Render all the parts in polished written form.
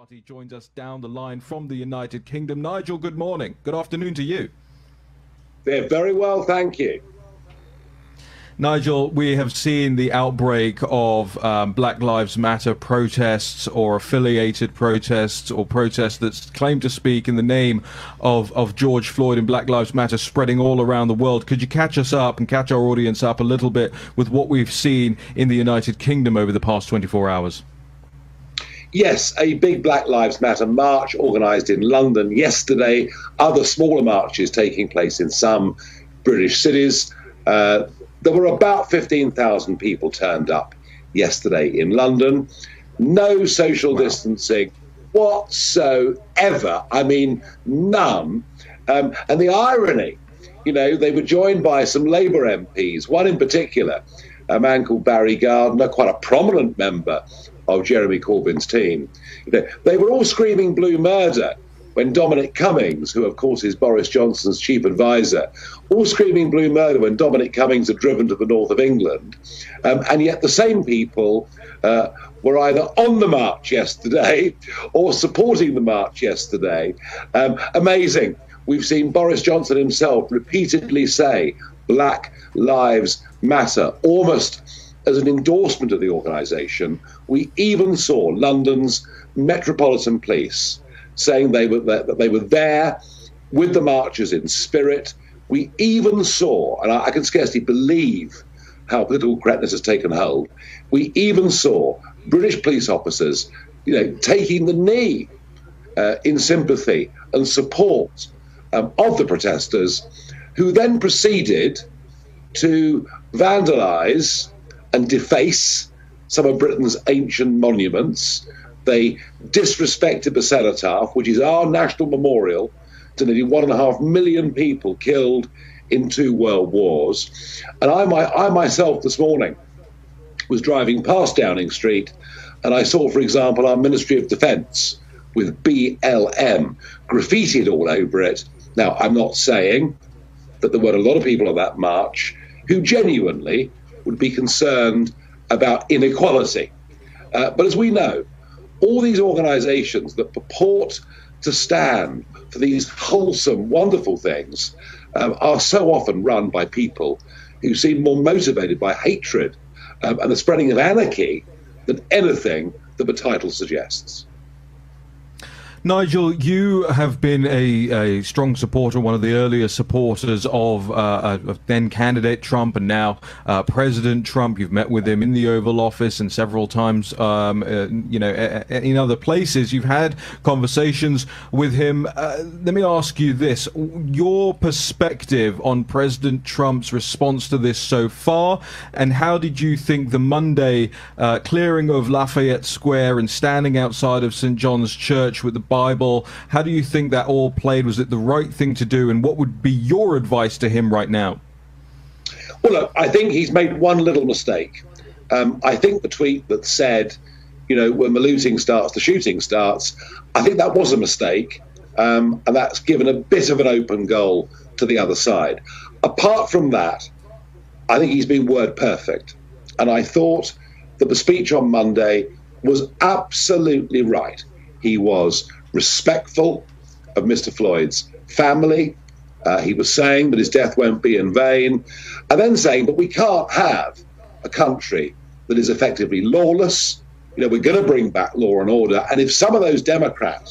Party joins us down the line from the United Kingdom. Nigel, good morning. Good afternoon to you. They're very well, thank you. Nigel, we have seen the outbreak of Black Lives Matter protests or affiliated protests or protests that claim to speak in the name of George Floyd and Black Lives Matter spreading all around the world. Could you catch us up and catch our audience up a little bit with what we've seen in the United Kingdom over the past 24 hours? Yes, a big Black Lives Matter march organised in London yesterday, other smaller marches taking place in some British cities. There were about 15,000 people turned up yesterday in London. No social distancing whatsoever. I mean, none. And the irony, they were joined by some Labour MPs, one in particular, a man called Barry Gardiner, quite a prominent member of Jeremy Corbyn's team. They were all screaming blue murder when Dominic Cummings, who of course is Boris Johnson's chief advisor, all screaming blue murder when Dominic Cummings had driven to the north of England. And yet the same people were either on the march yesterday or supporting the march yesterday. Amazing. We've seen Boris Johnson himself repeatedly say Black Lives Matter, almost as an endorsement of the organisation. We even saw London's Metropolitan Police saying that they were there with the marchers in spirit. We even saw, and I can scarcely believe how political correctness has taken hold, we even saw British police officers, taking the knee in sympathy and support of the protesters, who then proceeded to vandalise and deface some of Britain's ancient monuments. They disrespected the cenotaph, which is our national memorial to nearly 1.5 million people killed in 2 world wars. And I myself this morning was driving past Downing Street, and I saw, for example, our Ministry of Defence with BLM graffitied all over it. Now, I'm not saying that there weren't a lot of people on that march who genuinely would be concerned about inequality. But as we know, all these organisations that purport to stand for these wholesome, wonderful things are so often run by people who seem more motivated by hatred and the spreading of anarchy than anything that the title suggests. Nigel, you have been a strong supporter, one of the earlier supporters of then candidate Trump and now President Trump. You've met with him in the Oval Office and several times, in other places. You've had conversations with him. Let me ask you this. Your perspective on President Trump's response to this so far, and how did you think the Monday clearing of Lafayette Square and standing outside of St. John's Church with the Bible, how do you think that all played? Was it the right thing to do, and what would be your advice to him right now? Well, look, I think he's made one little mistake. I think the tweet that said, when the looting starts, the shooting starts, I think that was a mistake, and that's given a bit of an open goal to the other side. Apart from that, I think he's been word perfect, and I thought that the speech on Monday was absolutely right. He was respectful of Mr. Floyd's family. He was saying that his death won't be in vain, and then saying that we can't have a country that is effectively lawless. We're going to bring back law and order. And if some of those Democrat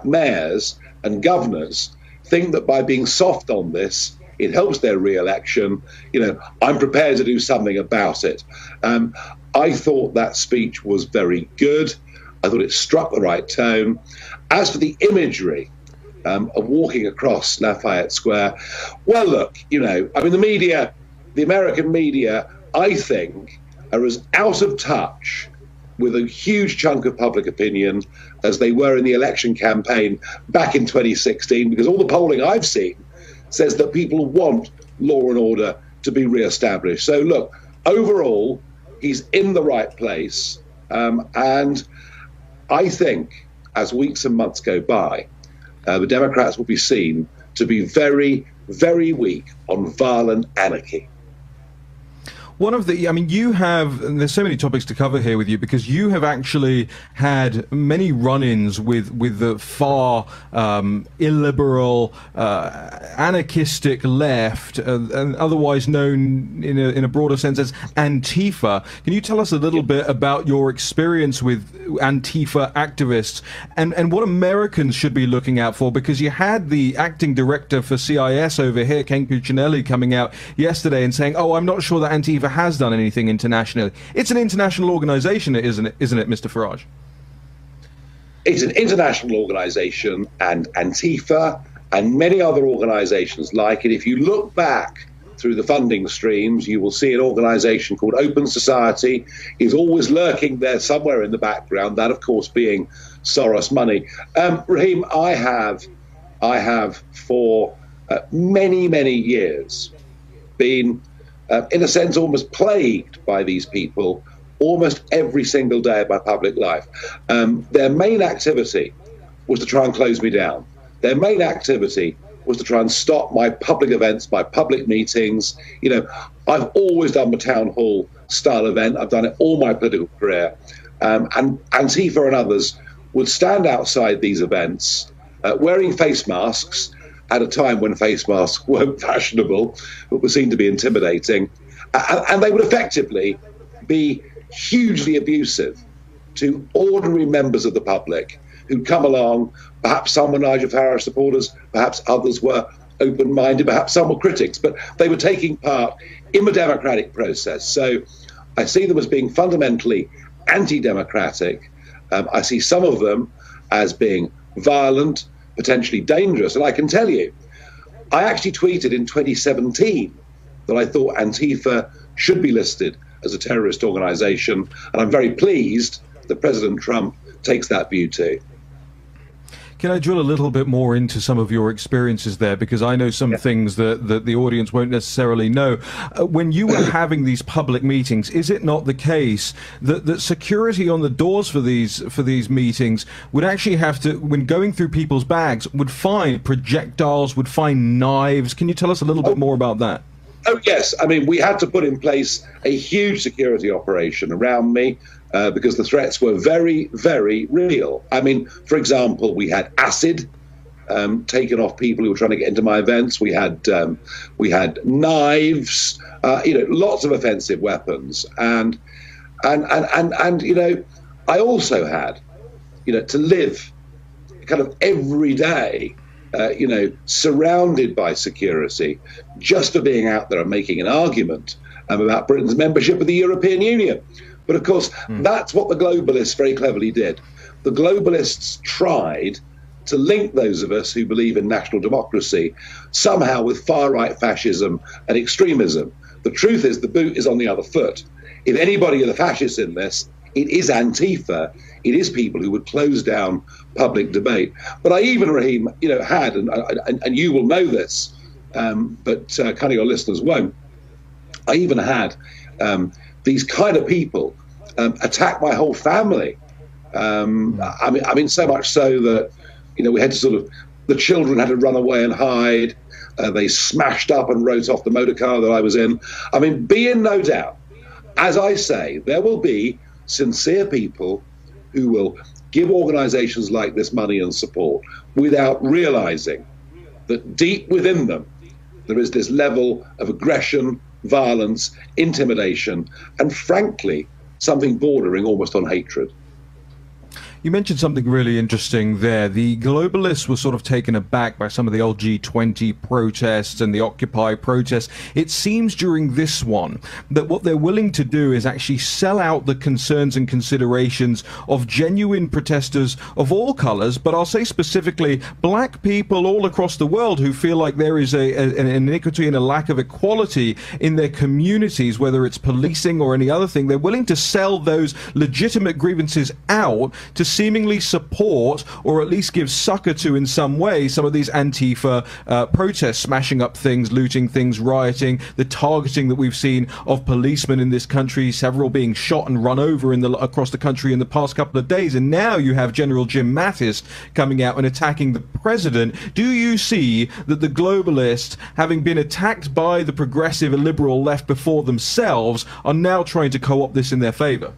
mayors and governors think that by being soft on this, it helps their re-election, I'm prepared to do something about it. I thought that speech was very good. I thought it struck the right tone. As for the imagery of walking across Lafayette Square, well, look, the American media, I think, are as out of touch with a huge chunk of public opinion as they were in the election campaign back in 2016, because all the polling I've seen says that people want law and order to be re-established. So, look, overall, he's in the right place, and I think as weeks and months go by, the Democrats will be seen to be very, very weak on violent anarchy. One of the, I mean, you have, and there's so many topics to cover here with you, because you have actually had many run-ins with the far illiberal, anarchistic left, and otherwise known in a broader sense as Antifa. Can you tell us a little bit about your experience with Antifa activists and what Americans should be looking out for? Because you had the acting director for CIS over here, Ken Cuccinelli, coming out yesterday and saying, "Oh, I'm not sure that Antifa has done anything internationally." It's an international organization, isn't it, Mr. Farage? It's an international organization, and Antifa and many other organizations like it, if you look back through the funding streams, you will see an organization called Open Society is always lurking there somewhere in the background, that, of course, being Soros money. Raheem, I have for many, many years been, in a sense, almost plagued by these people almost every single day of my public life. Their main activity was to try and close me down. Their main activity was to try and stop my public events, my public meetings. You know, I've always done a town hall style event. I've done it all my political career. And Antifa and others would stand outside these events wearing face masks at a time when face masks weren't fashionable, but were seen to be intimidating. And they would effectively be hugely abusive to ordinary members of the public who'd come along. Perhaps some were Nigel Farage supporters, perhaps others were open-minded, perhaps some were critics, but they were taking part in the democratic process. So I see them as being fundamentally anti-democratic. I see some of them as being violent, potentially dangerous. And I can tell you, I actually tweeted in 2017 that I thought Antifa should be listed as a terrorist organization. And I'm very pleased that President Trump takes that view too. Can I drill a little bit more into some of your experiences there? Because I know some things that the audience won't necessarily know. When you were having these public meetings, is it not the case that security on the doors for these meetings would actually have to, when going through people's bags, would find projectiles, would find knives? Can you tell us a little bit more about that? Oh, yes. I mean, we had to put in place a huge security operation around me because the threats were very, very real. I mean, for example, we had acid taken off people who were trying to get into my events. We had knives, lots of offensive weapons. And I also had, to live kind of every day surrounded by security just for being out there and making an argument about Britain's membership of the European Union. But of course, that's what the globalists very cleverly did. The globalists tried to link those of us who believe in national democracy somehow with far-right fascism and extremism. The truth is the boot is on the other foot. If anybody are the fascists in this, it is Antifa. It is people who would close down public debate. But I even, Raheem, had, and you will know this, but kind of your listeners won't, I even had these kind of people attack my whole family. I mean, so much so that, we had to the children had to run away and hide. They smashed up and wrote off the motor car that I was in. I mean, be in no doubt, as I say, there will be sincere people who will give organizations like this money and support without realizing that deep within them there is this level of aggression, violence, intimidation, and frankly, something bordering almost on hatred. You mentioned something really interesting there. The globalists were sort of taken aback by some of the old G20 protests and the Occupy protests. It seems during this one that what they're willing to do is actually sell out the concerns and considerations of genuine protesters of all colors, but I'll say specifically black people all across the world who feel like there is an iniquity and a lack of equality in their communities, whether it's policing or any other thing. They're willing to sell those legitimate grievances out to seemingly support, or at least give succor to in some way, some of these Antifa protests, smashing up things, looting things, rioting, the targeting that we've seen of policemen in this country, several being shot and run over across the country in the past couple of days. And now you have General Jim Mattis coming out and attacking the president. Do you see that the globalists, having been attacked by the progressive and liberal left before themselves, are now trying to co-opt this in their favor?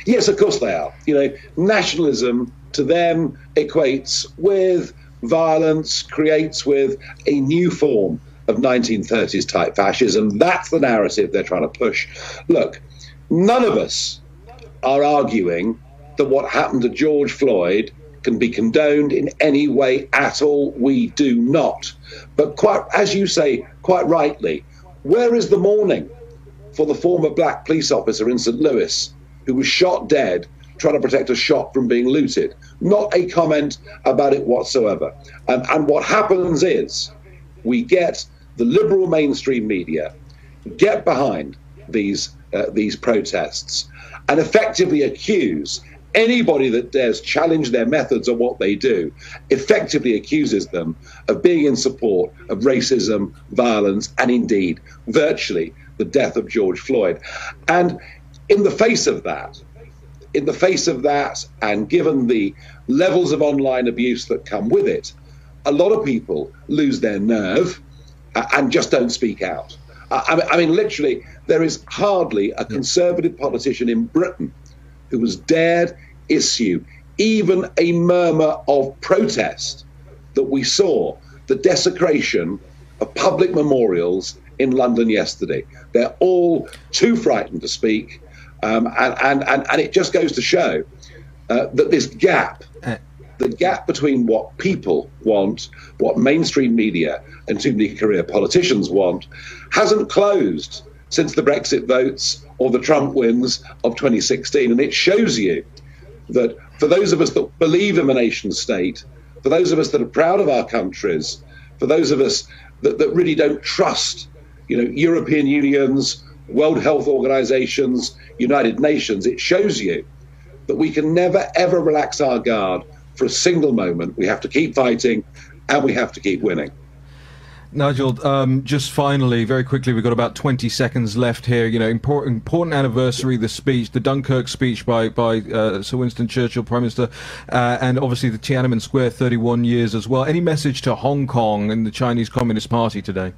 Yes, of course they are. You know, nationalism to them equates with violence, creates with a new form of 1930s type fascism. That's the narrative they're trying to push. Look, none of us are arguing that what happened to George Floyd can be condoned in any way at all. We do not. But quite, as you say, quite rightly, where is the mourning for the former black police officer in St. Louis who was shot dead trying to protect a shop from being looted? Not a comment about it whatsoever. And what happens is we get the liberal mainstream media get behind these protests and effectively accuse anybody that dares challenge their methods or what they do, effectively accuses them of being in support of racism, violence, and indeed virtually the death of George Floyd. And in the face of that, and given the levels of online abuse that come with it, a lot of people lose their nerve and just don't speak out. I mean, literally, there is hardly a conservative politician in Britain who has dared issue even a murmur of protest that we saw the desecration of public memorials in London yesterday. They're all too frightened to speak. And it just goes to show that this gap, the gap between what people want, what mainstream media and too many career politicians want, hasn't closed since the Brexit votes or the Trump wins of 2016. And it shows you that for those of us that believe in a nation state, for those of us that are proud of our countries, for those of us that really don't trust, European unions, World Health Organizations, United Nations, it shows you that we can never, ever relax our guard for a single moment. We have to keep fighting and we have to keep winning. Nigel, just finally, very quickly, we've got about 20 seconds left here. Important anniversary, the speech, the Dunkirk speech by Sir Winston Churchill, Prime Minister, and obviously the Tiananmen Square, 31 years as well. Any message to Hong Kong and the Chinese Communist Party today?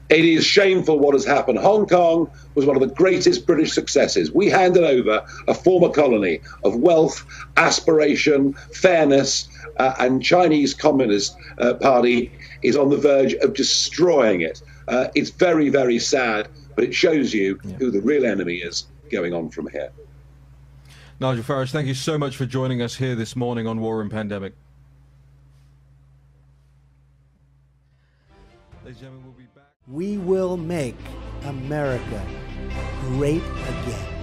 It is shameful what has happened. Hong Kong was one of the greatest British successes. We handed over a former colony of wealth, aspiration, fairness, and Chinese Communist Party is on the verge of destroying it. It's very, very sad, but it shows you who the real enemy is going on from here. Nigel Farage, thank you so much for joining us here this morning on War and Pandemic. Ladies and gentlemen, we'll be back. We will make America great again.